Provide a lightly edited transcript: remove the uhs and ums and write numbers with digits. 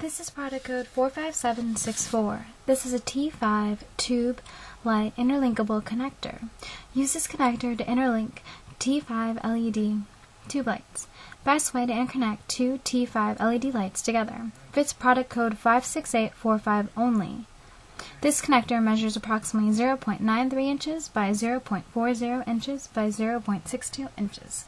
This is product code 45764. This is a T5 Tube Light Interlinkable Connector. Use this connector to interlink T5 LED tube lights. Best way to interconnect two T5 LED lights together. Fits product code 56845 only. This connector measures approximately 0.93 inches by 0.40 inches by 0.62 inches.